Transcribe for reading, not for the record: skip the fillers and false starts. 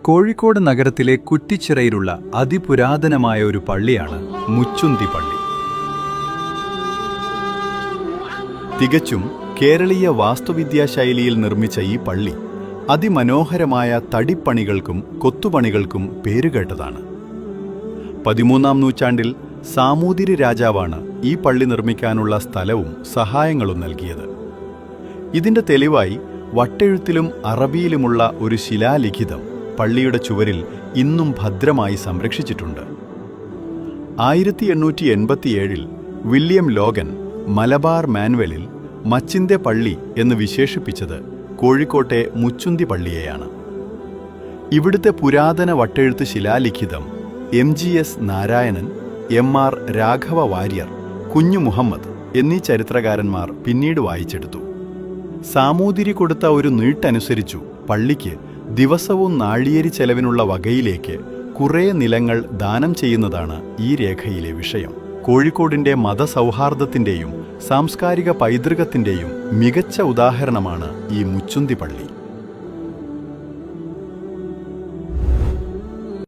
കോഴിക്കോട് നഗരത്തിലെ കുറ്റിച്ചിറയിലുള്ള അതിപുരാതനമായ ഒരു പള്ളിയാണ് മുച്ചുന്തി പള്ളി. തികച്ചും കേരളീയ വാസ്തുവിദ്യാ ശൈലിയിൽ നിർമ്മിച്ച ഈ പള്ളി അതിമനോഹരമായ തടിപ്പണികൾക്കും കൊത്തുപണികൾക്കും പേരുകേട്ടതാണ്. 13-ാം നൂറ്റാണ്ടിൽ സാമൂതിരി രാജാവാണ് ഈ പള്ളി നിർമ്മിക്കാനുള്ള സ്ഥലവും സഹായങ്ങളും നൽകിയത്. ഇതിന്റെ തെളിവായി വട്ടെഴുത്തിലും അറബിയിലുമുള്ള ഒരു ശിലാലിഖിതം പള്ളിയുടെ ചുവരിൽ ഇന്നും ഭദ്രമായി സംരക്ഷിച്ചിട്ടുണ്ട്. 1887 വില്യം ലോഗൻ മലബാർ മാനുവലിൽ മച്ചിന്തെ പള്ളി എന്ന് വിശേഷിപ്പിച്ചത് കോഴിക്കോട്ടെ മുച്ചുന്തി പള്ളിയെയാണ്. ഇവിടുത്തെ പുരാതന വട്ടെഴുത്ത് ശിലാലിഖിതം MGS നാരായണൻ, MR രാഘവ വാര്യർ, കുഞ്ഞു മുഹമ്മദ് എന്നീ ചരിത്രകാരന്മാർ പിന്നീട് വായിച്ചെടുത്തു. സാമൂതിരി കൊടുത്ത ഒരു നീട്ടനുസരിച്ചു പള്ളിക്ക് ദിവസവും നാഴിയേരി ചെലവിനുള്ള വകയിലേക്ക് കുറേ നിലങ്ങൾ ദാനം ചെയ്യുന്നതാണ് ഈ രേഖയിലെ വിഷയം. കോഴിക്കോടിന്റെ മതസൗഹാർദ്ദത്തിന്റെയും സാംസ്കാരിക പൈതൃകത്തിന്റെയും മികച്ച ഉദാഹരണമാണ് ഈ മുച്ചുന്തി പള്ളി.